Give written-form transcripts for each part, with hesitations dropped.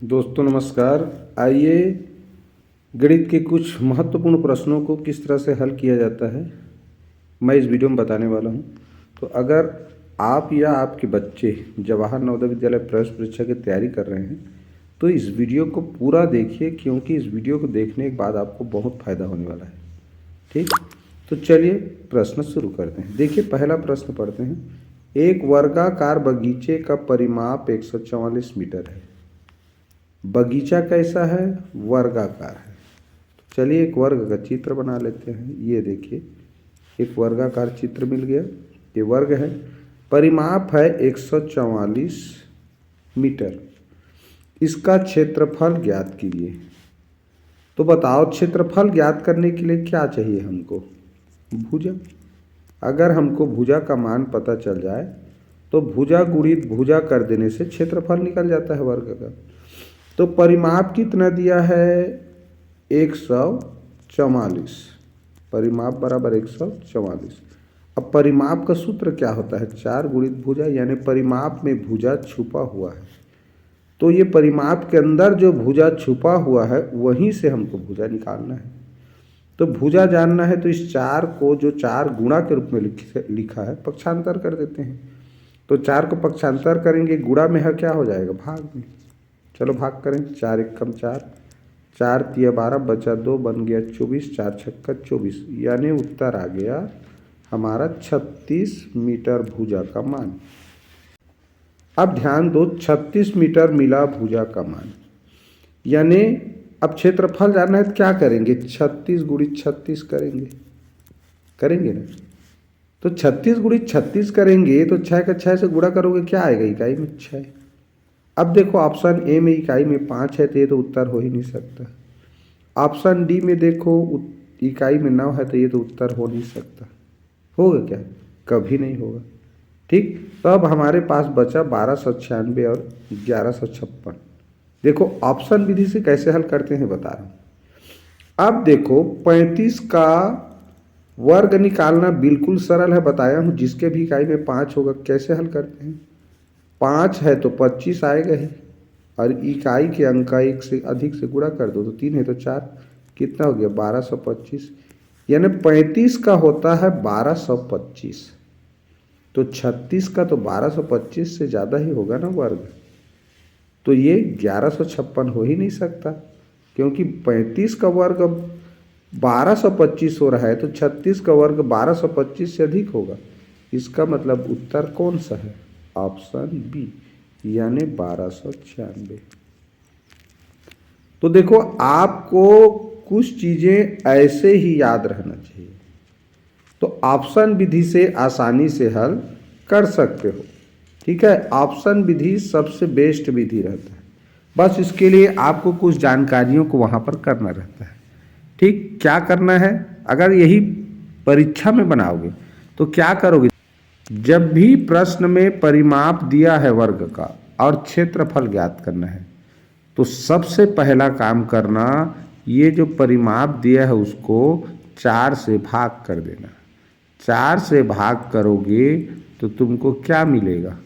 दोस्तों नमस्कार। आइए गणित के कुछ महत्वपूर्ण प्रश्नों को किस तरह से हल किया जाता है मैं इस वीडियो में बताने वाला हूं। तो अगर आप या आपके बच्चे जवाहर नवोदय विद्यालय प्रवेश परीक्षा की तैयारी कर रहे हैं तो इस वीडियो को पूरा देखिए, क्योंकि इस वीडियो को देखने के बाद आपको बहुत फ़ायदा होने वाला है। ठीक, तो चलिए प्रश्न शुरू करते हैं। देखिए पहला प्रश्न पढ़ते हैं। एक वर्गाकार बगीचे का परिमाप 144 मीटर है। बगीचा कैसा है? वर्गाकार है। तो चलिए एक वर्ग का चित्र बना लेते हैं। ये देखिए एक वर्गाकार चित्र मिल गया। ये वर्ग है, परिमाप है 144 मीटर। इसका क्षेत्रफल ज्ञात कीजिए। तो बताओ क्षेत्रफल ज्ञात करने के लिए क्या चाहिए हमको? भुजा। अगर हमको भुजा का मान पता चल जाए तो भुजा गुणित भुजा कर देने से क्षेत्रफल निकल जाता है वर्ग का। तो परिमाप कितना दिया है? 144। परिमाप बराबर 144। अब परिमाप का सूत्र क्या होता है? 4 गुणित भुजा, यानी परिमाप में भुजा छुपा हुआ है। तो ये परिमाप के अंदर जो भुजा छुपा हुआ है वहीं से हमको भुजा निकालना है। तो भुजा जानना है तो इस 4 को जो 4 गुणा के रूप में लिखा है पक्षांतर कर देते हैं। तो 4 को पक्षांतर करेंगे, गुणा में है क्या हो जाएगा? भाग में। चलो भाग करें। 4 एकम 4, 4 तिया 12, बचा 2, बन गया 24, 4 छक्का 24, यानी उत्तर आ गया हमारा 36 मीटर भुजा का मान। अब ध्यान दो, 36 मीटर मिला भुजा का मान, यानी अब क्षेत्रफल जानना है तो क्या करेंगे? 36 गुणित 36 करेंगे ना। तो 36 गुणित 36 करेंगे तो 6 का 6 से गुणा करोगे, क्या आएगा? इकाई में 6। अब देखो ऑप्शन ए में इकाई में 5 है तो ये तो उत्तर हो ही नहीं सकता। ऑप्शन डी में देखो इकाई में 9 है तो ये तो उत्तर हो नहीं सकता। होगा क्या? कभी नहीं होगा। ठीक, तो अब हमारे पास बचा 1296 और 1156। देखो ऑप्शन विधि से कैसे हल करते हैं बता रहा हूँ। अब देखो 35 का वर्ग निकालना बिल्कुल सरल है, बताया हूँ। जिसके भी इकाई में 5 होगा कैसे हल करते हैं? 5 है तो 25 आएगा ही, और इकाई के अंक का 1 से अधिक से गुणा कर दो तो 3 है तो 4, कितना हो गया? 1225। यानी 35 का होता है 1225। तो 36 का तो 1225 से ज़्यादा ही होगा ना वर्ग। तो ये 1156 हो ही नहीं सकता, क्योंकि 35 का वर्ग 1225 हो रहा है तो 36 का वर्ग 1225 से अधिक होगा। इसका मतलब उत्तर कौन सा है? ऑप्शन बी, यानी 1296। तो देखो आपको कुछ चीजें ऐसे ही याद रहना चाहिए, तो ऑप्शन विधि से आसानी से हल कर सकते हो। ठीक है, ऑप्शन विधि सबसे बेस्ट विधि रहता है। बस इसके लिए आपको कुछ जानकारियों को वहां पर करना रहता है। ठीक, क्या करना है? अगर यही परीक्षा में बनाओगे तो क्या करोगे? जब भी प्रश्न में परिमाप दिया है वर्ग का और क्षेत्रफल ज्ञात करना है तो सबसे पहला काम करना, ये जो परिमाप दिया है उसको 4 से भाग कर देना। 4 से भाग करोगे तो तुमको क्या मिलेगा?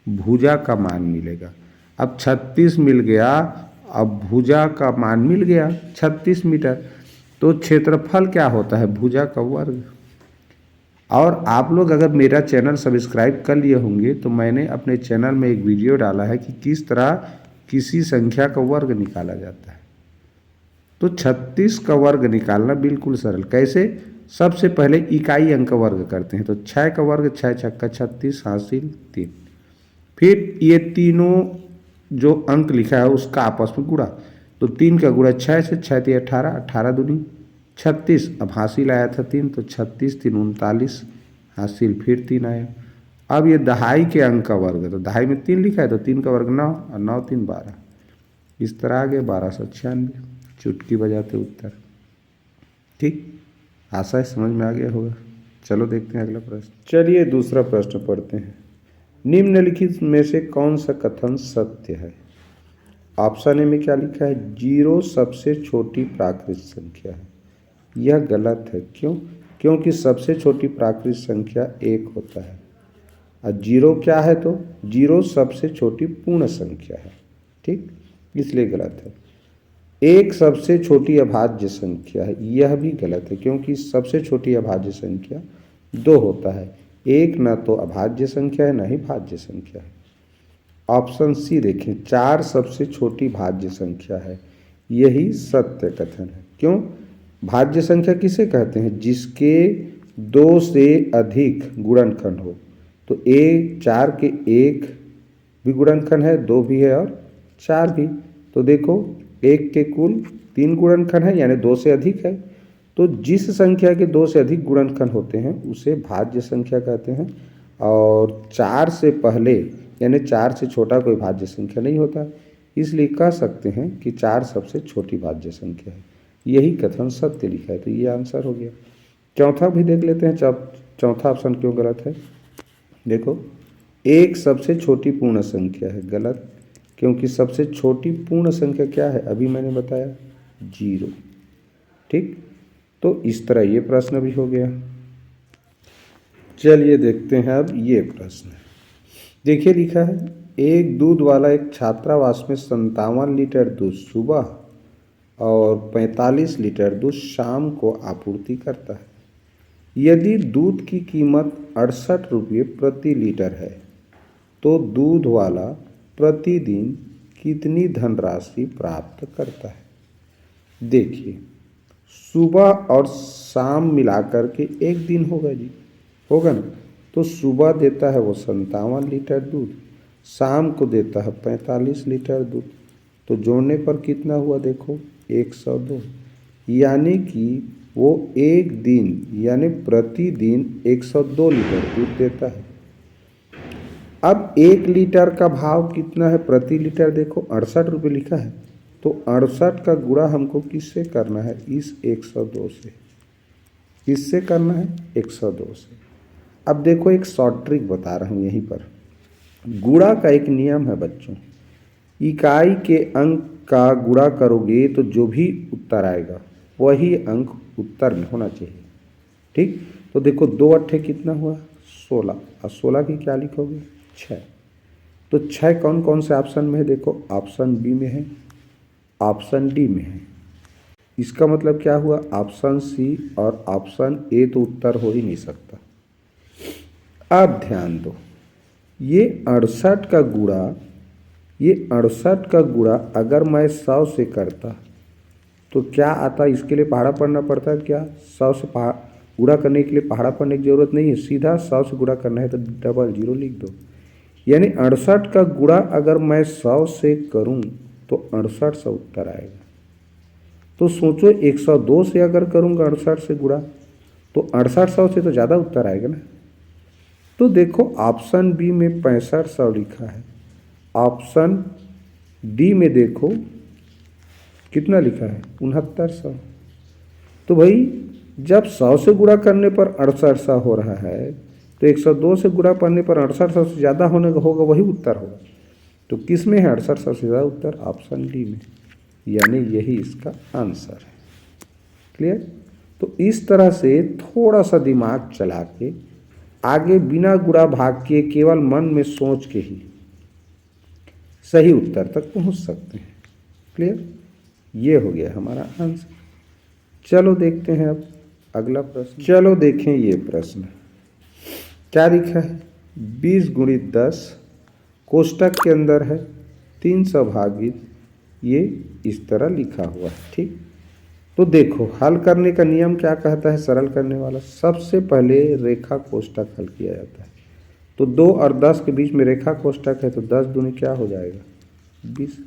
भुजा का मान मिलेगा। अब 36 मिल गया, अब भुजा का मान मिल गया 36 मीटर। तो क्षेत्रफल क्या होता है? भुजा का वर्ग। और आप लोग अगर मेरा चैनल सब्सक्राइब कर लिए होंगे तो मैंने अपने चैनल में एक वीडियो डाला है कि किस तरह किसी संख्या का वर्ग निकाला जाता है। तो 36 का वर्ग निकालना बिल्कुल सरल। कैसे? सबसे पहले इकाई अंक का वर्ग करते हैं। तो 6 का वर्ग 6 छक्का 36 हासिल 3। फिर ये तीनों जो अंक लिखा है उसका आपस में गुणा। तो 3 का गुणा 6 से, 6 3 18, 18 दूनी 36। अब हासिल आया था 3, तो 36 3 39, हासिल फिर 3 आया। अब ये दहाई के अंक का वर्ग है, तो दहाई में 3 लिखा है तो 3 का वर्ग 9 और 9 3 12। इस तरह आ गया 1296। चुटकी बजाते उत्तर। ठीक, आशा है समझ में आ गया होगा। चलो देखते हैं अगला प्रश्न। चलिए दूसरा प्रश्न पढ़ते हैं। निम्नलिखित में से कौन सा कथन सत्य है? ऑप्शन ए में क्या लिखा है? 0 सबसे छोटी प्राकृत संख्या है। यह गलत है। क्यों? क्योंकि सबसे छोटी प्राकृत संख्या 1 होता है। और 0 क्या है? तो 0 सबसे छोटी पूर्ण संख्या है। ठीक, इसलिए गलत है। एक सबसे छोटी अभाज्य संख्या है, यह भी गलत है क्योंकि सबसे छोटी अभाज्य संख्या 2 होता है। एक न तो अभाज्य संख्या है न ही भाज्य संख्या है। ऑप्शन सी देखें, 4 सबसे छोटी भाज्य संख्या है, यही सत्य कथन है। क्यों? भाज्य संख्या किसे कहते हैं? जिसके 2 से अधिक गुणनखंड हो। तो 4 के 1 भी गुणनखंड है, 2 भी है और 4 भी। तो देखो 1 के कुल 3 गुणनखंड है, यानी 2 से अधिक है। तो जिस संख्या के 2 से अधिक गुणनखंड होते हैं उसे भाज्य संख्या कहते हैं। और 4 से पहले यानी 4 से छोटा कोई भाज्य संख्या नहीं होता, इसलिए कह सकते हैं कि 4 सबसे छोटी भाज्य संख्या है। यही कथन सत्य लिखा है, तो ये आंसर हो गया। चौथा भी देख लेते हैं, चौथा ऑप्शन क्यों गलत है। देखो, 1 सबसे छोटी पूर्ण संख्या है, गलत, क्योंकि सबसे छोटी पूर्ण संख्या क्या है? अभी मैंने बताया 0। ठीक, तो इस तरह ये प्रश्न भी हो गया। चलिए देखते हैं अब ये प्रश्न। देखिए लिखा है, एक दूध वाला एक छात्रावास में 57 लीटर दूध सुबह और 45 लीटर दूध शाम को आपूर्ति करता है। यदि दूध की कीमत 68 रुपये प्रति लीटर है तो दूध वाला प्रतिदिन कितनी धनराशि प्राप्त करता है? देखिए, सुबह और शाम मिलाकर के एक दिन होगा जी, होगा ना। तो सुबह देता है वो 57 लीटर दूध, शाम को देता है 45 लीटर दूध। तो जोड़ने पर कितना हुआ? देखो 102, यानी कि वो एक दिन यानी प्रतिदिन 102 लीटर दूध देता है। अब 1 लीटर का भाव कितना है प्रति लीटर? देखो 68 रुपये लिखा है, तो 68 का गुणा हमको किससे करना है? इस 102 से। किससे करना है? 102 से। अब देखो एक शॉर्ट ट्रिक बता रहा हूँ यहीं पर। गुणा का एक नियम है बच्चों, इकाई के अंक का गुणा करोगे तो जो भी उत्तर आएगा वही अंक उत्तर में होना चाहिए। ठीक, तो देखो 2 अट्ठे कितना हुआ? 16, और 16 की क्या लिखोगे? 6। तो 6 कौन कौन से ऑप्शन में है? देखो ऑप्शन बी में है, ऑप्शन डी में है। इसका मतलब क्या हुआ? ऑप्शन सी और ऑप्शन ए तो उत्तर हो ही नहीं सकता। अब ध्यान दो, ये 68 का गुणा अगर मैं 100 से करता तो क्या आता? इसके लिए पहाड़ा पढ़ना पड़ता है क्या? 100 से गुणा करने के लिए पहाड़ा पढ़ने की जरूरत नहीं है, सीधा 100 से गुणा करना है तो डबल 0 लिख दो। यानी 68 का गुणा अगर मैं 100 से करूं तो 6800 उत्तर आएगा। तो सोचो 102 से अगर करूंगा 68 से गुणा तो 6800 से तो ज़्यादा उत्तर आएगा ना। तो देखो ऑप्शन बी में 6500 लिखा है, ऑप्शन डी में देखो कितना लिखा है? 6900। तो भाई जब 100 से गुणा करने पर 6800 हो रहा है तो 102 से गुणा करने पर 6800 से ज़्यादा होने का होगा, वही उत्तर होगा। तो किस में है 6800 से ज़्यादा उत्तर? ऑप्शन डी में, यानी यही इसका आंसर है। क्लियर? तो इस तरह से थोड़ा सा दिमाग चला के आगे बिना गुणा भाग के केवल मन में सोच के ही सही उत्तर तक पहुंच सकते हैं। क्लियर? ये हो गया हमारा आंसर। चलो देखते हैं अब अगला प्रश्न। चलो देखें ये प्रश्न क्या लिखा है। 20 × 10 कोष्टक के अंदर है 300 भागित, ये इस तरह लिखा हुआ है। ठीक, तो देखो हल करने का नियम क्या कहता है? सरल करने वाला, सबसे पहले रेखा कोष्टक हल किया जाता है। तो 2 और 10 के बीच में रेखा कोष्टक है, तो 10 दूनी क्या हो जाएगा? 20।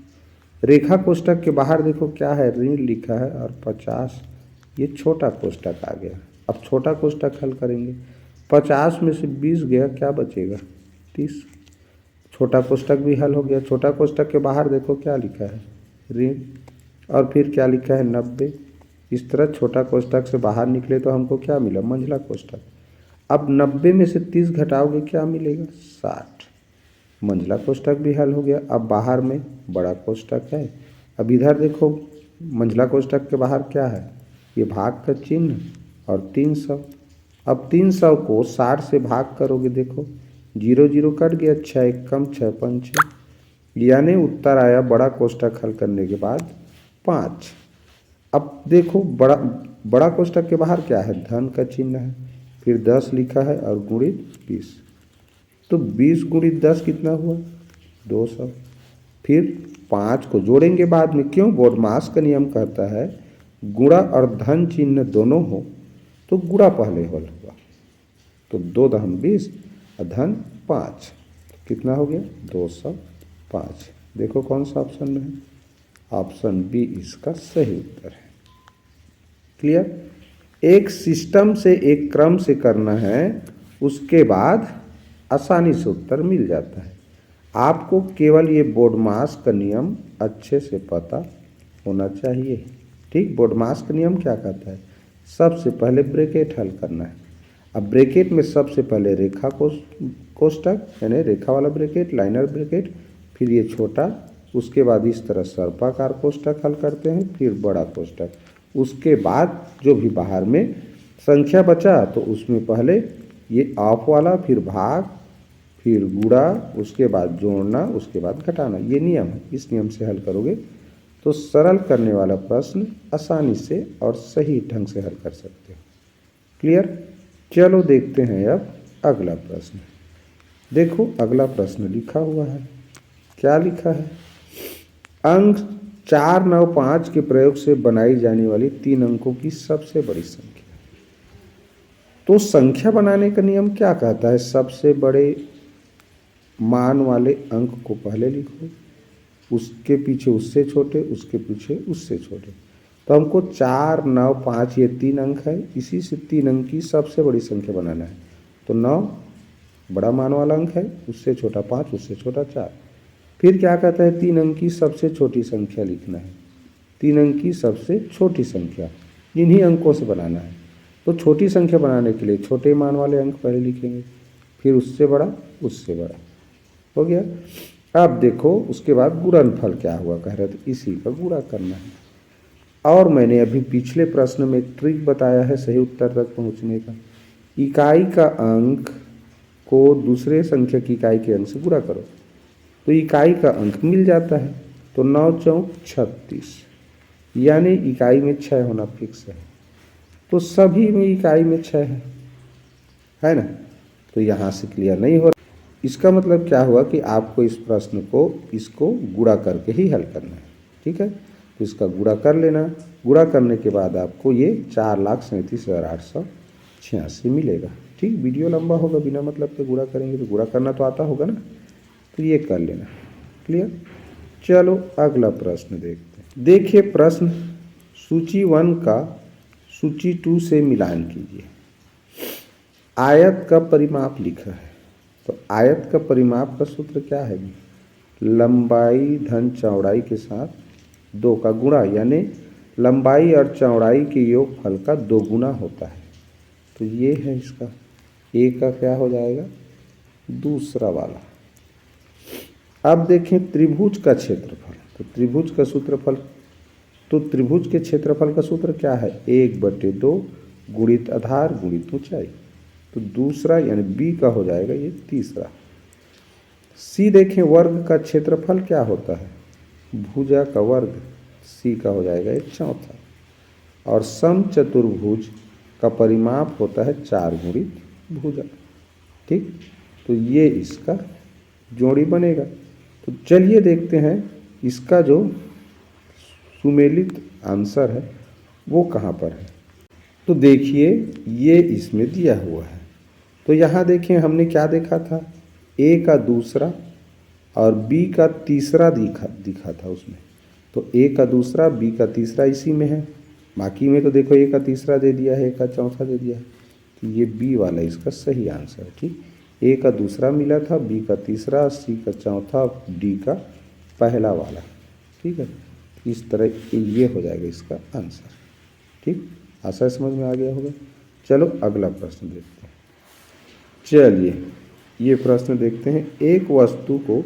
रेखा कोष्टक के बाहर देखो क्या है? ऋण लिखा है और 50, ये छोटा कोष्टक आ गया। अब छोटा कोष्टक हल करेंगे, 50 में से 20 गया, क्या बचेगा? 30। छोटा कोष्टक भी हल हो गया। छोटा कोष्टक के बाहर देखो क्या लिखा है? ऋण, और फिर क्या लिखा है? 90। इस तरह छोटा कोष्टक से बाहर निकले तो हमको क्या मिला? मंझला कोष्टक। अब 90 में से 30 घटाओगे क्या मिलेगा? 60। मंझला कोष्टक भी हल हो गया। अब बाहर में बड़ा कोष्टक है। अब इधर देखो मंझला कोष्टक के बाहर क्या है? ये भाग का चिन्ह और 300। अब 300 को 60 से भाग करोगे, देखो 0 0 कट गया, 6 1 कम 6 5 6, यानी उत्तर आया बड़ा कोष्ठक हल करने के बाद 5। अब देखो बड़ा कोष्ठक के बाहर क्या है, धन का चिन्ह है, फिर 10 लिखा है और गुणित 20। तो 20 गुणित 10 कितना हुआ, 200। फिर 5 को जोड़ेंगे बाद में, क्यों, बोडमास का नियम कहता है गुणा और धन चिन्ह दोनों हो तो गुणा पहले हल हुआ। तो 2 दहम 20 और धन 5, कितना हो गया, 205। देखो कौन सा ऑप्शन में है, ऑप्शन बी इसका सही उत्तर है। क्लियर। एक सिस्टम से एक क्रम से करना है, उसके बाद आसानी से उत्तर मिल जाता है। आपको केवल ये बोडमास का नियम अच्छे से पता होना चाहिए। ठीक, बोडमास का नियम क्या कहता है, सबसे पहले ब्रैकेट हल करना है। अब ब्रैकेट में सबसे पहले रेखा कोष्ठक यानी रेखा वाला ब्रैकेट, लाइनर ब्रैकेट, फिर ये छोटा, उसके बाद इस तरह सर्पाकार कोष्ठक हल करते हैं, फिर बड़ा कोष्ठक। उसके बाद जो भी बाहर में संख्या बचा तो उसमें पहले ये ऑफ वाला, फिर भाग, फिर गुणा, उसके बाद जोड़ना, उसके बाद घटाना। ये नियम है, इस नियम से हल करोगे तो सरल करने वाला प्रश्न आसानी से और सही ढंग से हल कर सकते हो। क्लियर। चलो देखते हैं अब अगला प्रश्न। देखो अगला प्रश्न लिखा हुआ है, क्या लिखा है, अंक 4, 9, 5 के प्रयोग से बनाई जाने वाली 3 अंकों की सबसे बड़ी संख्या। तो संख्या बनाने का नियम क्या कहता है, सबसे बड़े मान वाले अंक को पहले लिखो, उसके पीछे उससे छोटे, उसके पीछे उससे छोटे। तो हमको 4, 9, 5 ये 3 अंक है, इसी से 3 अंक की सबसे बड़ी संख्या बनाना है। तो 9 बड़ा मान वाला अंक है, उससे छोटा 5, उससे छोटा 4। फिर क्या कहता है, 3 अंक की सबसे छोटी संख्या लिखना है। 3 अंक की सबसे छोटी संख्या इन्हीं अंकों से बनाना है। तो छोटी संख्या बनाने के लिए छोटे मान वाले अंक पहले लिखेंगे, फिर उससे बड़ा, उससे बड़ा, हो गया। अब देखो उसके बाद गुणनफल क्या हुआ कह रहे थे, इसी का गुणा करना है। और मैंने अभी पिछले प्रश्न में ट्रिक बताया है सही उत्तर तक पहुंचने का। इकाई का अंक को दूसरे संख्या की इकाई के अंक से गुणा करो तो इकाई का अंक मिल जाता है। तो 9 चौक 36, यानी इकाई में 6 होना फिक्स है। तो सभी में इकाई में 6 है ना। तो यहाँ से क्लियर नहीं हो रहा। इसका मतलब क्या हुआ कि आपको इस प्रश्न को इसको गुणा करके ही हल करना है। ठीक है, तो इसका गुणा कर लेना। गुणा करने के बाद आपको ये 4,37,886 मिलेगा। ठीक, वीडियो लंबा होगा, बिना मतलब के गुणा करेंगे तो गुणा करना तो आता होगा ना, तो ये कर लेना। क्लियर। चलो अगला प्रश्न देखते हैं। देखिए प्रश्न, सूची 1 का सूची 2 से मिलान कीजिए। आयत का परिमाप लिखा है, तो आयत का परिमाप का सूत्र क्या है, लंबाई धन चौड़ाई के साथ 2 का गुणा, यानी लंबाई और चौड़ाई के योगफल का 2 गुना होता है। तो ये है इसका, ए का क्या हो जाएगा, दूसरा वाला। अब देखें त्रिभुज का क्षेत्रफल। तो त्रिभुज का सूत्रफल, तो त्रिभुज के क्षेत्रफल का सूत्र क्या है, 1/2 गुणित आधार गुणित ऊंचाई। तो दूसरा यानी बी का हो जाएगा ये तीसरा। सी देखें, वर्ग का क्षेत्रफल क्या होता है, भुजा का वर्ग, सी का हो जाएगा ये चौथा। और समचतुर्भुज का परिमाप होता है 4 गुणित भुजा। ठीक, तो ये इसका जोड़ी बनेगा। तो चलिए देखते हैं इसका जो सुमेलित आंसर है वो कहाँ पर है। तो देखिए ये इसमें दिया हुआ है। तो यहाँ देखिए हमने क्या देखा था, ए का दूसरा और बी का तीसरा दिखा था उसमें। तो ए का दूसरा बी का तीसरा इसी में है, बाकी में तो देखो ए का तीसरा दे दिया है, ए का चौथा दे दिया है। तो ये बी वाला इसका सही आंसर है। ठीक, ए का दूसरा मिला था, बी का तीसरा, सी का चौथा, डी का पहला वाला। ठीक है, इस तरह ये हो जाएगा इसका आंसर। ठीक, आशा समझ में आ गया होगा। चलो अगला प्रश्न देखते हैं। चलिए ये प्रश्न देखते हैं। एक वस्तु को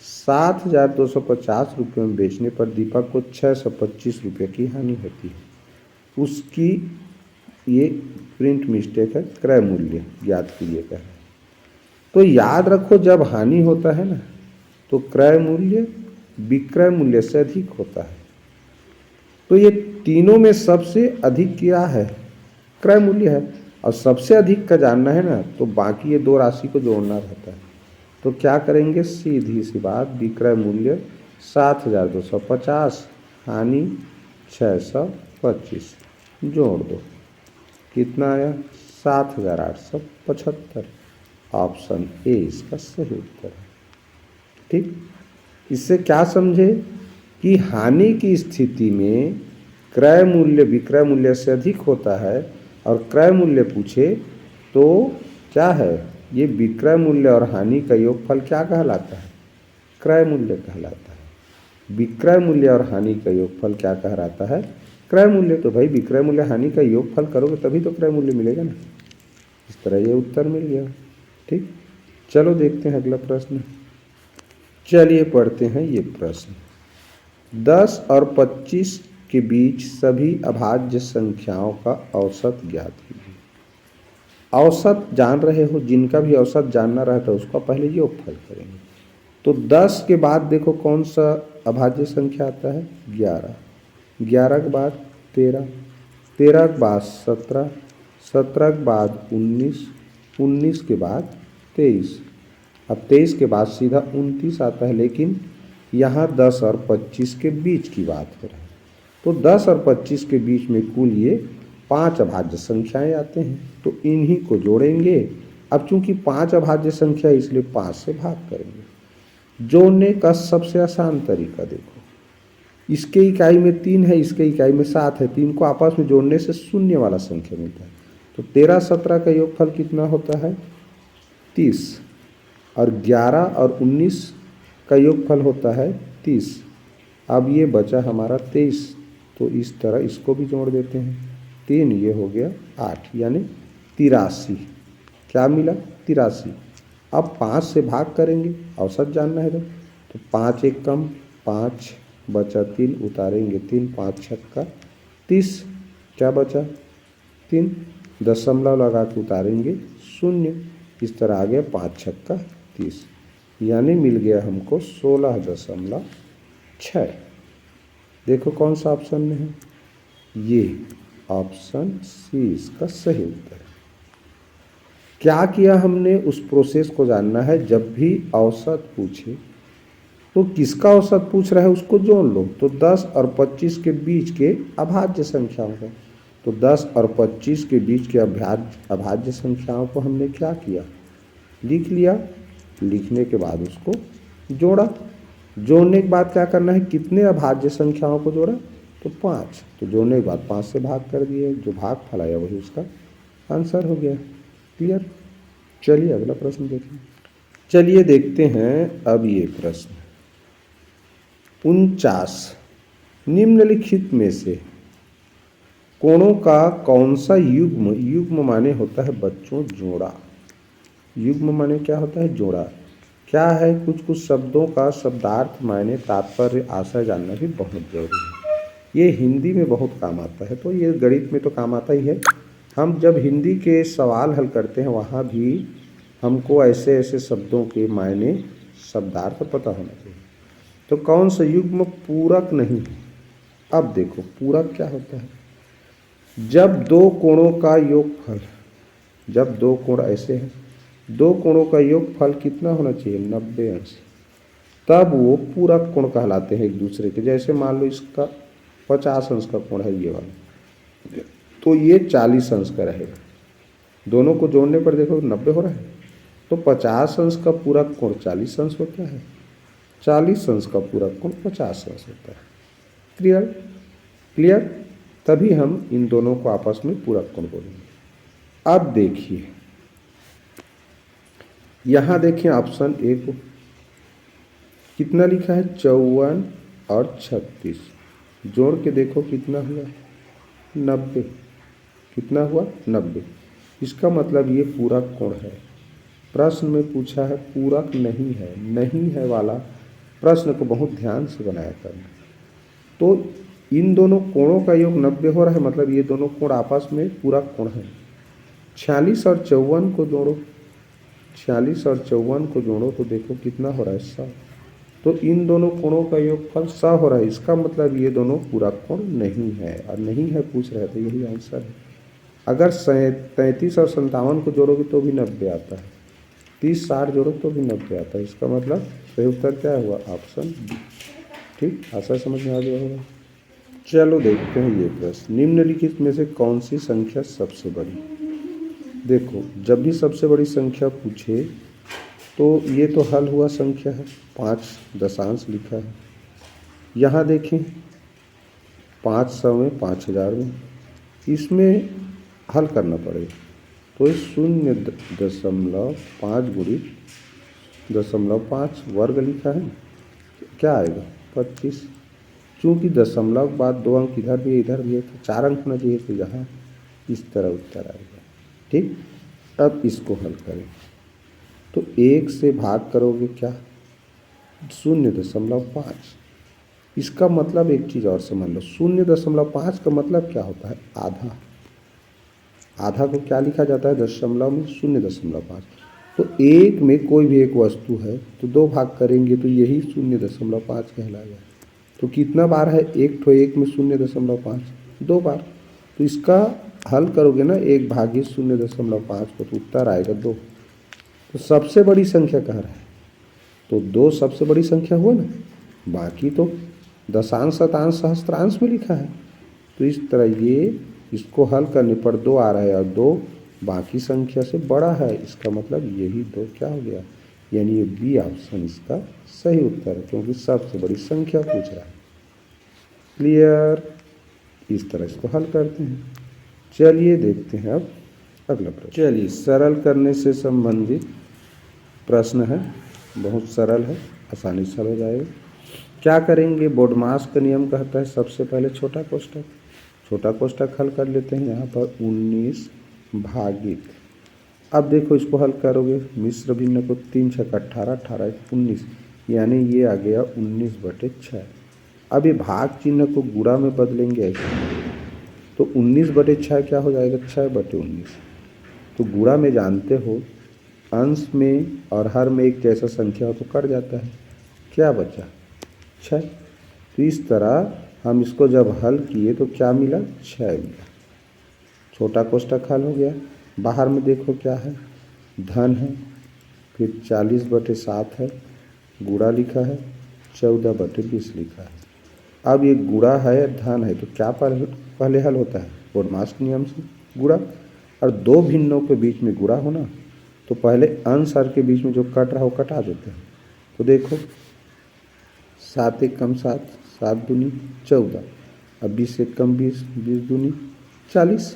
7,250 रुपये में बेचने पर दीपक को 625 रुपये की हानि होती है। उसकी ये प्रिंट मिस्टेक है, क्रय मूल्य ज्ञात कीजिए का है। तो याद रखो जब हानि होता है ना, तो क्रय मूल्य विक्रय मूल्य से अधिक होता है। तो ये तीनों में सबसे अधिक क्या है? क्रय मूल्य है। और सबसे अधिक का जानना है ना, तो बाकी ये दो राशि को जोड़ना रहता है। तो क्या करेंगे, सीधी सी बात, विक्रय मूल्य 7,250, हानि 625, जोड़ दो, कितना आया? 7,875। ऑप्शन ए इसका सही उत्तर है। ठीक, इससे क्या समझे कि हानि की स्थिति में क्रय मूल्य विक्रय मूल्य से अधिक होता है, और क्रय मूल्य पूछे तो क्या है, ये विक्रय मूल्य और हानि का योगफल क्या कहलाता है? क्रय मूल्य कहलाता है। विक्रय मूल्य और हानि का योगफल क्या कहलाता है? क्रय मूल्य। तो भाई विक्रय मूल्य हानि का योगफल करोगे तभी तो क्रय मूल्य मिलेगा ना। इस तरह ये उत्तर मिल गया। ठीक, चलो देखते हैं अगला प्रश्न। चलिए पढ़ते हैं ये प्रश्न। 10 और 25 के बीच सभी अभाज्य संख्याओं का औसत ज्ञात कीजिए। औसत जान रहे हो, जिनका भी औसत जानना रहता है उसका पहले योगफल करेंगे। तो 10 के बाद देखो कौन सा अभाज्य संख्या आता है? 11। 11 के बाद 13, 13 के बाद 17, 17 के बाद 19, 19 के बाद 23। अब 23 के बाद सीधा 29 आता है, लेकिन यहाँ 10 और 25 के बीच की बात हो रही है। तो 10 और 25 के बीच में कुल ये 5 अभाज्य संख्याएं आते हैं, तो इन्हीं को जोड़ेंगे। अब चूंकि 5 अभाज्य संख्या है इसलिए 5 से भाग करेंगे। जोड़ने का सबसे आसान तरीका देखो, इसके इकाई में 3 है, इसके इकाई में 7 है, 3 को आपस में जोड़ने से शून्य वाला संख्या मिलता है। तो 13 17 का योगफल कितना होता है? 30। और 11 और 19 का योगफल होता है 30। अब ये बचा हमारा 23, तो इस तरह इसको भी जोड़ देते हैं। 3 ये हो गया 8, यानी 83। क्या मिला? 83। अब 5 से भाग करेंगे, औसत जानना है तो 5 एक कम 5, बचा 3, उतारेंगे 3, 5 छक्का 30, क्या बचा? 3, दशमलव लगा के उतारेंगे 0। इस तरह आ गया 5 छक्का 30, यानी मिल गया हमको 16.6। देखो कौन सा ऑप्शन में है, ये ऑप्शन सी इसका सही उत्तर है। क्या किया हमने, उस प्रोसेस को जानना है। जब भी औसत पूछे तो किसका औसत पूछ रहा है उसको जोड़ लो। तो 10 और 25 के बीच के अभाज्य संख्याओं का, तो 10 और 25 के बीच के अभाज्य संख्याओं को हमने क्या किया, लिख लिया। लिखने के बाद उसको जोड़ा। जोड़ने के बाद क्या करना है, कितने अभाज्य संख्याओं को जोड़ा? तो 5। तो जोड़ने के बाद 5 से भाग कर दिए, जो भाग फलाया वही उसका आंसर हो गया। क्लियर? चलिए अगला प्रश्न देखें। चलिए देखते हैं अब ये प्रश्न। 49 निम्नलिखित में से कोणों का कौन सा युग्म, युग्म माने होता है बच्चों जोड़ा। युग्म माने क्या होता है? जोड़ा। क्या है, कुछ कुछ शब्दों का शब्दार्थ मायने तात्पर्य आशय जानना भी बहुत जरूरी है। ये हिंदी में बहुत काम आता है, तो ये गणित में तो काम आता ही है। हम जब हिंदी के सवाल हल करते हैं वहाँ भी हमको ऐसे ऐसे शब्दों के मायने शब्दार्थ पता होना चाहिए। तो कौन सा युग्म पूरक नहीं है? अब देखो पूरक क्या होता है, जब दो कोणों का योगफल, जब दो कोण ऐसे हैं, दो कोणों का योगफल कितना होना चाहिए? 90 अंश, तब वो पूरक कोण कहलाते हैं एक दूसरे के। जैसे मान लो इसका 50 अंश का कोण है ये वाला, तो ये 40 अंश का रहेगा। दोनों को जोड़ने पर देखो 90 हो रहा है, तो 50 अंश का पूरक कोण 40 अंश होता है, 40 अंश का पूरक कोण 50 अंश होता है। क्लियर? क्लियर? तभी हम इन दोनों को आपस में पूरक कोण बोलेंगे। अब देखिए यहाँ देखिए ऑप्शन ए को कितना लिखा है, 54 और 36, जोड़ के देखो कितना हुआ, 90। कितना हुआ? 90। इसका मतलब ये पूरक कोण है। प्रश्न में पूछा है पूरक नहीं है, नहीं है वाला प्रश्न को बहुत ध्यान से बनाया करना। तो इन दोनों कोणों का योग 90 हो रहा है, मतलब ये दोनों कोण आपस में पूरक कोण है। 46 और 54 को जोड़ो, 46 और 54 को जोड़ो तो देखो कितना हो रहा है, 100। तो इन दोनों कोणों का योगफल 100 हो रहा है, इसका मतलब ये दोनों पूरा कोण नहीं है, और नहीं है पूछ रहे थे, यही आंसर है। अगर 33 और 57 को जोड़ोगे तो भी 90 आता है, 30 60 जोड़ो तो भी 90 आता है, इसका मतलब सही उत्तर क्या हुआ? Option D. ठीक, आशा समझ में आ गया होगा। चलो देखते हैं ये प्रश्न, निम्नलिखित में से कौन सी संख्या सबसे बड़ी? देखो, जब भी सबसे बड़ी संख्या पूछे तो ये तो हल हुआ संख्या है, 5 दशांश लिखा है। यहाँ देखें 500 में 5000 में, इसमें हल करना पड़ेगा, तो 0.5 गुणित 0.5 वर्ग लिखा है, क्या आएगा? 25। चूँकि दशमलव के बाद 2 अंक इधर भी है तो 4 अंक होना चाहिए, तो यहाँ इस तरह उत्तर आएगा। ठीक, अब इसको हल करें तो 1 से भाग करोगे क्या? 0.5। इसका मतलब एक चीज़ और समझ लो, 0.5 का मतलब क्या होता है? आधा। आधा को क्या लिखा जाता है? दशमलव में 0.5। तो एक में कोई भी एक वस्तु है तो 2 भाग करेंगे तो यही 0.5 कहलाएगा। तो कितना बार है एक में 0.5? 2 बार। तो इसका हल करोगे ना 1 भागी 0.5 को, तो उत्तर आएगा 2। तो सबसे बड़ी संख्या कह रहा है, तो 2 सबसे बड़ी संख्या हुआ ना, बाकी तो दशांश शतांश सहस्त्रांश में लिखा है। तो इस तरह ये इसको हल करने पर 2 आ रहा है, और 2 बाकी संख्या से बड़ा है, इसका मतलब यही 2 क्या हो गया? यानी ये बी ऑप्शन इसका सही उत्तर है, क्योंकि सबसे बड़ी संख्या पूछ रहा है। क्लियर? इस तरह इसको हल करते हैं। चलिए देखते हैं अब अगला प्रश्न। चलिए, सरल करने से संबंधित प्रश्न है, बहुत सरल है, आसानी से हल हो जाएगा। क्या करेंगे? बोडमास का नियम कहता है सबसे पहले छोटा कोष्ठक हल कर लेते हैं। यहाँ पर 19 भागित, अब देखो इसको हल करोगे मिश्र भिन्न को, 3 छक 18, 18 1 19, यानी ये आ गया 19/6। अब ये भाग चिन्ह को गुणा में बदलेंगे ऐसे, तो 19/6 क्या हो जाएगा? 6/19। तो गुणा में जानते हो अंश में और हर में एक जैसा संख्या हो तो कट जाता है, क्या बचा? 6। तो इस तरह हम इसको जब हल किए तो क्या मिला? 6 मिला। छोटा कोष्ठक हल हो गया। बाहर में देखो क्या है? धन है, फिर 40/7 है, गुणा लिखा है, 14/20 लिखा है। अब ये गुणा है, धन है, तो क्या पहले हल होता है? बोडमास के नियम से गुणा, और 2 भिन्नों के बीच में गुणा होना, तो पहले अंश और के बीच में जो कट रहा हो कटा देते हैं। तो देखो 7 1 कम 7, 7 दूनी 14, अब 20 1 कम 20, 20 दूनी 40,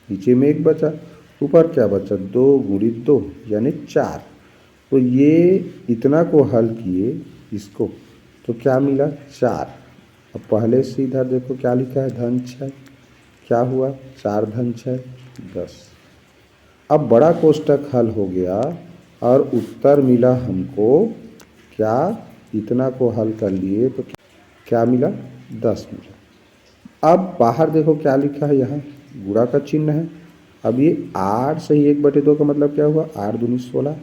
नीचे में 1 बचा, ऊपर क्या बचा? 2 गुणित 2 यानी 4। तो ये इतना को हल किए इसको, तो क्या मिला? 4। अब पहले से इधर देखो क्या लिखा है? धन 6, क्या हुआ? 4 धन 6 10। अब बड़ा कोष्ठक हल हो गया और उत्तर मिला हमको क्या? इतना को हल कर लिए तो क्या मिला? 10 मिला। अब बाहर देखो क्या लिखा है? यहाँ गुणा का चिन्ह है। अब ये 8 से ही 1/2 का मतलब क्या हुआ? 8 दूनी 16,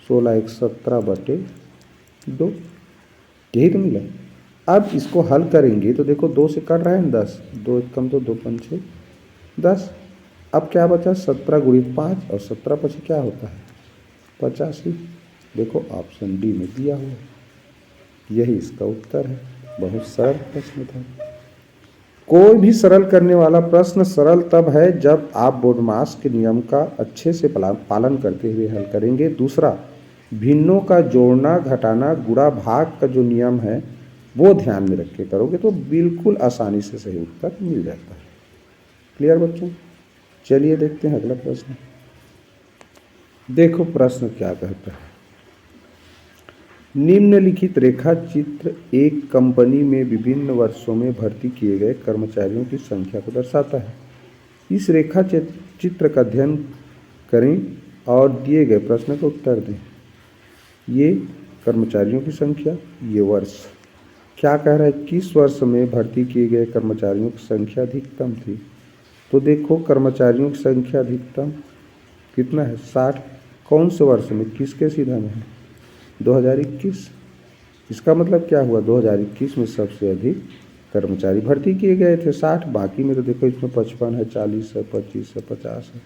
16 1 17/2, यही तो मिला। अब इसको हल करेंगे तो देखो 2 से कट रहा है 10, 2 1 कम 2, 2 5 6 10। अब क्या बचा? 17 गुणित 5, और 17 पीछे क्या होता है? 85। देखो ऑप्शन डी में दिया हुआ, यही इसका उत्तर है। बहुत सरल प्रश्न था। कोई भी सरल करने वाला प्रश्न सरल तब है जब आप बोडमास के नियम का अच्छे से पालन करते हुए हल करेंगे। दूसरा, भिन्नों का जोड़ना घटाना गुणा भाग का जो नियम है वो ध्यान में रख के करोगे तो बिल्कुल आसानी से सही उत्तर मिल जाता है। क्लियर बच्चों? चलिए देखते हैं अगला प्रश्न। देखो प्रश्न क्या कहता है, निम्नलिखित रेखा चित्र एक कंपनी में विभिन्न वर्षों में भर्ती किए गए कर्मचारियों की संख्या को दर्शाता है। इस रेखा चित्र का अध्ययन करें और दिए गए प्रश्न का उत्तर दें। ये कर्मचारियों की संख्या, ये वर्ष। क्या कह रहा है? किस वर्ष में भर्ती किए गए कर्मचारियों की संख्या अधिकतम थी? तो देखो कर्मचारियों की संख्या अधिकतम कितना है? 60। कौन से वर्ष में? किसके सीधा में है? 2021। इसका मतलब क्या हुआ, 2021 में सबसे अधिक कर्मचारी भर्ती किए गए थे 60, बाकी में तो देखो इसमें 55 है, 40 है, 25 है, 50 है।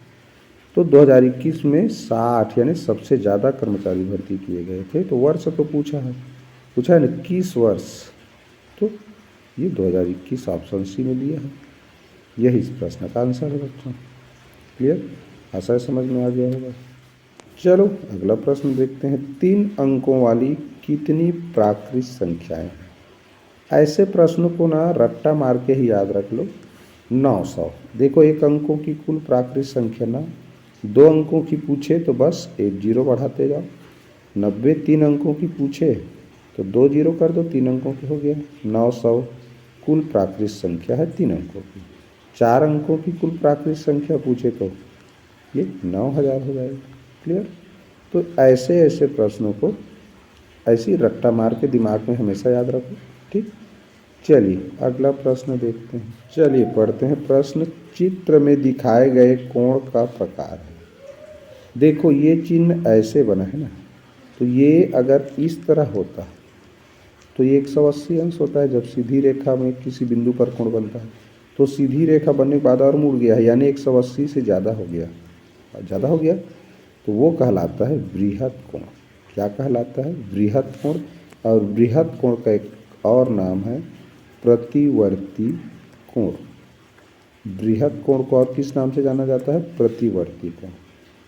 तो 2021 में 60 यानी सबसे ज़्यादा कर्मचारी भर्ती किए गए थे। तो वर्ष तो पूछा है ना, किस वर्ष, तो ये 2021 ऑप्शन सी में दिया है। यही इस प्रश्न का आंसर है बच्चों। क्लियर, आशा है समझ में आ गया होगा। चलो अगला प्रश्न देखते हैं। 3 अंकों वाली कितनी प्राकृत संख्याएं हैं? ऐसे प्रश्नों को ना रट्टा मार के ही याद रख लो। 900। देखो 1 अंकों की कुल प्राकृत संख्या ना, 2 अंकों की पूछे तो बस 1 जीरो बढ़ाते जाओ। 90 3 अंकों की पूछे तो 2 जीरो कर दो, 3 अंकों की हो गया। 900 कुल प्राकृत संख्या है 3 अंकों की। 4 अंकों की कुल प्राकृत संख्या पूछे तो ये 9000 हो जाएगा। क्लियर, तो ऐसे ऐसे प्रश्नों को ऐसी रट्टा मार के दिमाग में हमेशा याद रखो। ठीक, चलिए अगला प्रश्न देखते हैं। चलिए पढ़ते हैं प्रश्न। चित्र में दिखाए गए कोण का प्रकार है। देखो ये चिन्ह ऐसे बना है ना, तो ये अगर इस तरह होता तो ये 180 अंश होता है। जब सीधी रेखा में किसी बिंदु पर कोण बनता है तो सीधी रेखा बनने के बाद और मुड़ गया है, यानी 180 से ज़्यादा हो गया, तो वो कहलाता है बृहद कोण। क्या कहलाता है? बृहद कोण। और बृहद कोण का एक और नाम है प्रतिवर्ती कोण। बृहद कोण को और किस नाम से जाना जाता है? प्रतिवर्ती कोण।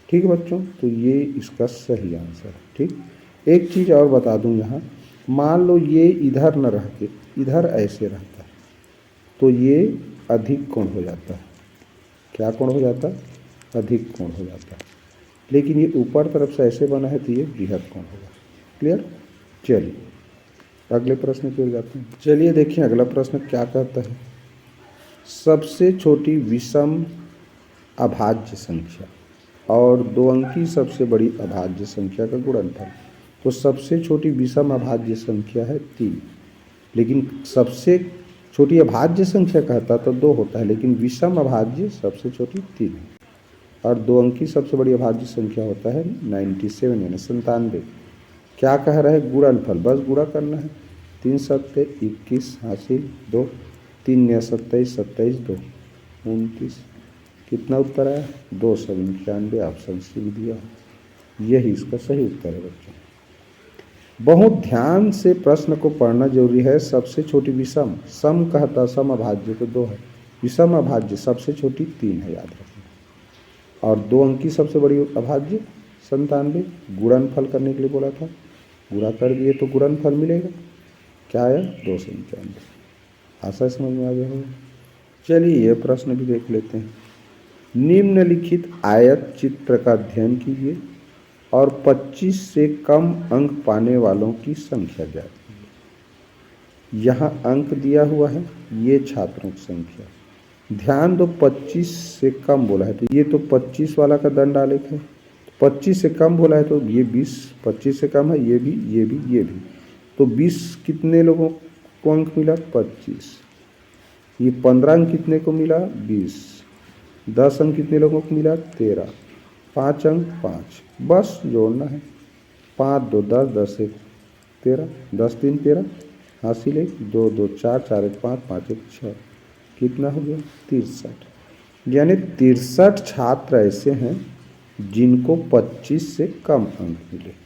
ठीक है बच्चों, तो ये इसका सही आंसर है। ठीक, एक चीज़ और बता दूं यहाँ, मान लो ये इधर न रह के इधर ऐसे रहता है तो ये अधिक कोण हो जाता है। क्या कोण हो जाता है? अधिक कोण हो जाता है। लेकिन ये ऊपर तरफ से ऐसे बना है तो ये बृहद कोण होगा। क्लियर, चलिए अगले प्रश्न की ओर जाते हैं। चलिए देखिए अगला प्रश्न क्या कहता है। सबसे छोटी विषम अभाज्य संख्या और 2 अंकी सबसे बड़ी अभाज्य संख्या का गुणनफल। तो सबसे छोटी विषम अभाज्य संख्या है 3, लेकिन सबसे छोटी अभाज्य संख्या कहता तो 2 होता है, लेकिन विषम अभाज्य सबसे छोटी 3 है। और 2 अंकी सबसे बड़ी अभाज्य संख्या होता है 97 यानी 97। क्या कह रहा है? गुणनफल, बस गुणा करना है। 3 सत्ते 21 हासिल 2, 3 या 27 27 2 29। कितना उत्तर आया? 291। ऑप्शन सी में दिया, यही इसका सही उत्तर है बच्चों। बहुत ध्यान से प्रश्न को पढ़ना जरूरी है। सबसे छोटी विषम, सम कहता सम अभाज्य तो 2 है, विषम अभाज्य सबसे छोटी 3 है, याद रखना। और 2 अंकी सबसे बड़ी अभाज्य 97। गुणनफल करने के लिए बोला था, गुणा कर दिए तो गुणनफल मिलेगा। क्या आया? 291। आशा समझ में आ गया होगा। चलिए ये प्रश्न भी देख लेते हैं। निम्नलिखित आयत चित्र का अध्ययन कीजिए और 25 से कम अंक पाने वालों की संख्या ज्ञात कीजिए। यहाँ अंक दिया हुआ है, ये छात्रों की संख्या। ध्यान दो, 25 से कम बोला है तो ये तो 25 वाला का दंड आलेख है। 25 से कम बोला है तो ये 20, 25 से कम है, ये भी। तो 20 कितने लोगों को अंक मिला? 25। ये 15 अंक कितने को मिला? 20। 10 अंक कितने लोगों को मिला? 13। 5 अंक 5, बस जोड़ना है। 5 2 10, 10 1 13, 10 3 13, हासिल 1, 2 2 4, 4 1 5, 5 1 6। कितना हो गया? 63। यानी 63 छात्र ऐसे हैं जिनको 25 से कम अंक मिले।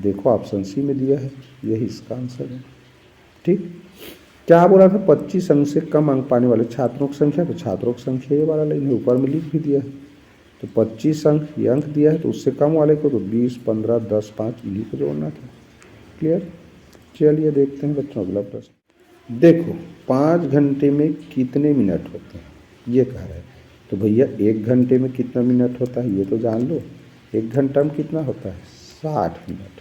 देखो ऑप्शन सी में दिया है, यही इसका आंसर है। ठीक, क्या बोला था? 25 अंक से कम अंक पाने वाले छात्रों की संख्या, तो छात्रों की संख्या ये वाला लाइन ऊपर में लिख भी दिया है। तो 25 अंक ये अंक दिया है, तो उससे कम वाले को तो 20 15 10 5 इन्हीं को जोड़ना था। क्लियर, चलिए देखते हैं बच्चों अगला प्रश्न। देखो 5 घंटे में कितने मिनट होते हैं ये कह रहा है। तो भैया 1 घंटे में कितना मिनट होता है ये तो जान लो। 1 घंटा में कितना होता है? 60 मिनट।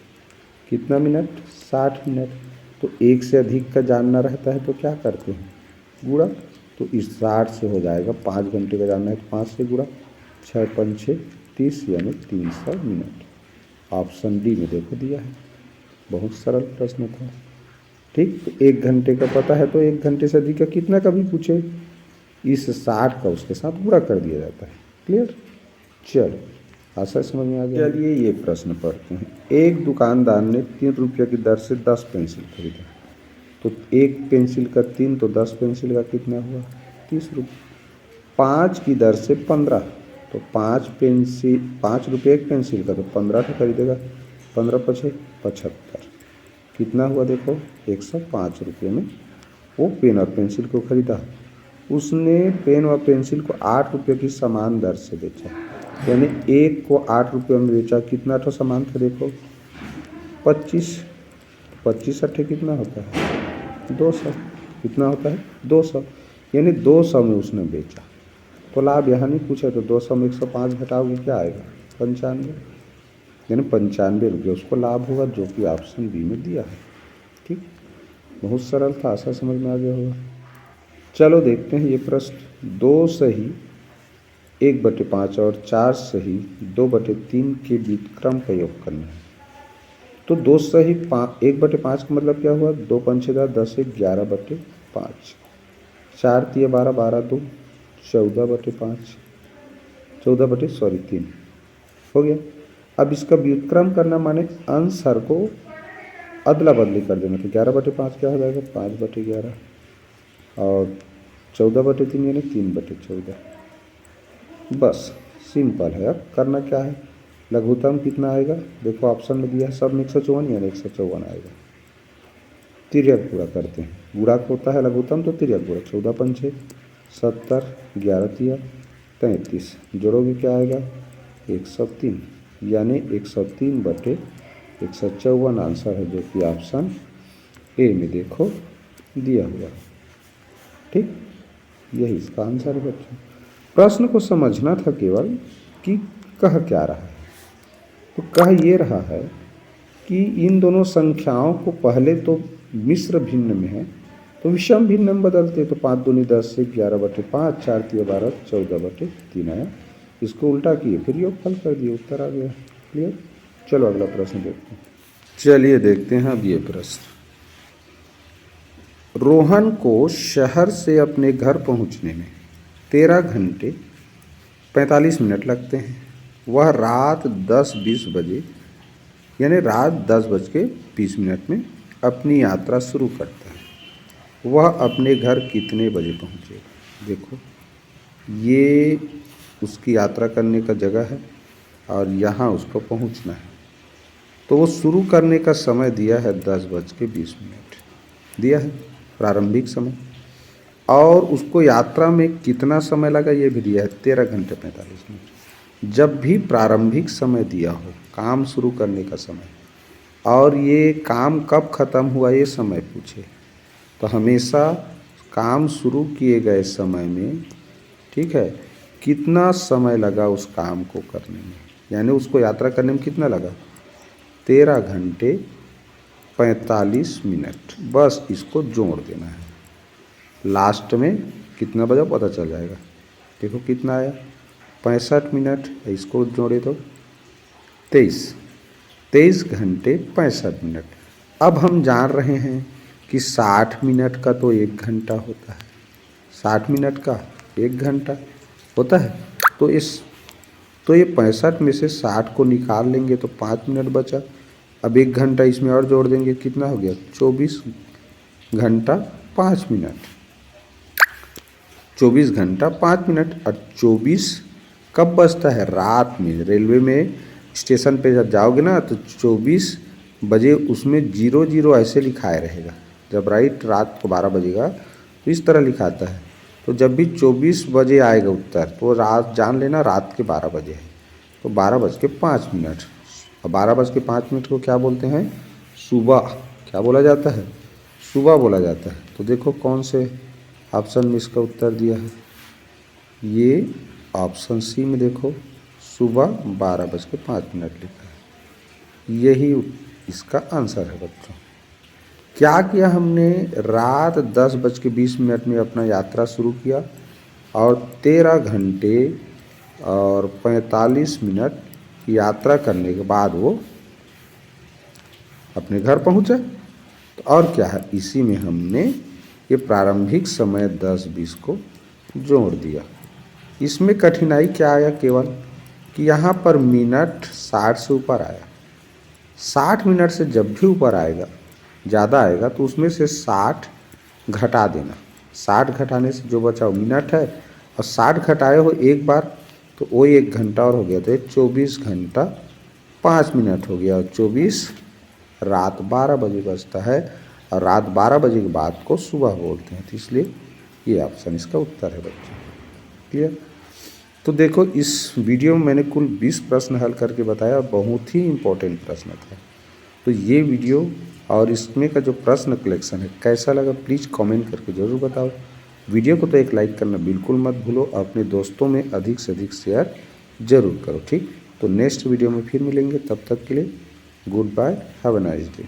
कितना मिनट? 60 मिनट। तो 1 से अधिक का जानना रहता है तो क्या करते हैं? गुणा। तो इस 60 से हो जाएगा। 5 घंटे का जानना है तो 5 से गुणा। 6 5 6 30 यानी 300 मिनट। ऑप्शन डी में देखो दिया है। बहुत सरल प्रश्न था। ठीक, तो 1 घंटे का पता है तो 1 घंटे से अधिक का कितना का भी पूछे, इस 60 का उसके साथ गुणा कर दिया जाता है। क्लियर, चलो आशा समझ में आ गया। चलिए ये प्रश्न पढ़ते हैं। एक दुकानदार ने 3 रुपये की दर से 10 पेंसिल खरीदा। तो एक पेंसिल का 3 तो 10 पेंसिल का कितना हुआ 30 रुपये। 5 की दर से 15, तो 5 रुपये एक पेंसिल का, तो 15 का खरीदेगा। 15 पचे 75, कितना हुआ देखो 105 रुपये में वो पेन और पेंसिल को खरीदा। उसने पेन और पेंसिल को 8 रुपये की समान दर से बेचा, यानी एक को 8 रुपये में बेचा। कितना तो समान था देखो 25, 25 अट्ठे कितना होता है 200, कितना होता है 200, यानी 200 में उसने बेचा। तो लाभ यहाँ नहीं पूछा, तो 200 में 105 घटाओगे क्या आएगा 95, यानी 95 रुपये उसको लाभ होगा, जो कि ऑप्शन बी में दिया है। ठीक, बहुत सरल था, आशा समझ में आ गया होगा। चलो देखते हैं ये प्रश्न। 2 सही 1/5 और 4 सही 2/3 के व्युत्क्रम का योग करना है। तो 2 सही 1/5 का मतलब क्या हुआ 2 पंचे 10 1 11/5, 4 3 12 12 2 14/5, 3 हो गया। अब इसका व्युत्क्रम करना माने अंश हर को अदला बदली कर देना। तो 11/5 क्या हो जाएगा 5/11 और 14/3 यानी 3/14। बस सिंपल है। अब करना क्या है, लघुत्तम कितना आएगा देखो ऑप्शन में दिया है, सब में 154 यानी 154 आएगा। तिर्यक गुणा करते हैं, गुणक होता है लघुत्तम तो तिर्यक गुणा। 14 पंचे 70, 11 तिया 33, जोड़ोगे क्या आएगा 103, यानी 103/154 आंसर है, जो कि ऑप्शन ए में देखो दिया हुआ है। ठीक, यही इसका आंसर है बच्चों। प्रश्न को समझना था केवल कि कह क्या रहा है। तो कह ये रहा है कि इन दोनों संख्याओं को पहले तो मिश्र भिन्न में है तो विषम भिन्न में बदलते, तो 5 दूनी 10 से 11/5, 4 तिया 12 14/3 आया। इसको उल्टा किए फिर योगफल कर दिए, उत्तर आ गया। क्लियर। चलो अगला प्रश्न देखते हैं। चलिए देखते हैं अब ये प्रश्न। रोहन को शहर से अपने घर पहुंचने में 13 घंटे 45 मिनट लगते हैं। वह रात 10:20 बजे यानी रात 10:20 में अपनी यात्रा शुरू करता है। वह अपने घर कितने बजे पहुंचेगा। देखो ये उसकी यात्रा करने का जगह है और यहाँ उसको पहुंचना है। तो वो शुरू करने का समय दिया है 10:20 दिया है प्रारंभिक समय, और उसको यात्रा में कितना समय लगा ये भी दिया है 13 घंटे 45 मिनट। जब भी प्रारंभिक समय दिया हो काम शुरू करने का समय और ये काम कब ख़त्म हुआ ये समय पूछे, तो हमेशा काम शुरू किए गए समय में, ठीक है, कितना समय लगा उस काम को करने में, यानी उसको यात्रा करने में कितना लगा 13 घंटे 45 मिनट। बस इसको जोड़ देना है, लास्ट में कितना बजा पता चल जाएगा। देखो कितना आया 65 मिनट, इसको जोड़े तो 23 घंटे 65 मिनट। अब हम जान रहे हैं कि 60 मिनट का तो 1 घंटा होता है, 60 मिनट का 1 घंटा होता है। तो ये 65 में से 60 को निकाल लेंगे तो 5 मिनट बचा। अब 1 घंटा इसमें और जोड़ देंगे, कितना हो गया 24 घंटा 5 मिनट, 24 घंटा 5 मिनट। और 24 कब बजता है रात में। रेलवे में स्टेशन पे जब जाओगे ना तो 24 बजे उसमें 00 ऐसे लिखाया रहेगा। जब राइट रात को 12 बजेगा तो इस तरह लिखाता है। तो जब भी 24 बजे आएगा उत्तर तो रात जान लेना रात के 12 बजे है। तो 12:05। और 12:05 को क्या बोलते हैं सुबह। क्या बोला जाता है सुबह बोला जाता है। तो देखो कौन से ऑप्शन में इसका उत्तर दिया है, ये ऑप्शन सी में देखो सुबह 12:05 लिखा है। यही इसका आंसर है बच्चों। क्या किया हमने रात 10:20 में अपना यात्रा शुरू किया और 13 घंटे और 45 मिनट की यात्रा करने के बाद वो अपने घर पहुंचा। तो और क्या है इसी में हमने ये प्रारंभिक समय 10:20 को जोड़ दिया। इसमें कठिनाई क्या आया, केवल कि यहाँ पर मिनट 60 से ऊपर आया, 60 मिनट से जब भी ऊपर आएगा, ज़्यादा आएगा, तो उसमें से 60 घटा देना। 60 घटाने से जो बचा वो मिनट है, और 60 घटाए हो एक बार तो वो 1 घंटा और हो गया, तो ये 24 घंटा 5 मिनट हो गया, और 24 रात 12 बजे बजता है, और रात 12 बजे के बाद को सुबह बोलते हैं, तो इसलिए ये ऑप्शन इसका उत्तर है बच्चों। क्लियर? तो देखो, इस वीडियो में मैंने कुल 20 प्रश्न हल करके बताया, और बहुत ही इम्पोर्टेंट प्रश्न था। तो ये वीडियो और इसमें का जो प्रश्न कलेक्शन है कैसा लगा, प्लीज़ कमेंट करके ज़रूर बताओ। वीडियो को तो एक लाइक करना बिल्कुल मत भूलो, अपने दोस्तों में अधिक से अधिक शेयर जरूर करो। ठीक, तो नेक्स्ट वीडियो में फिर मिलेंगे, तब तक के लिए goodbye, have a nice day.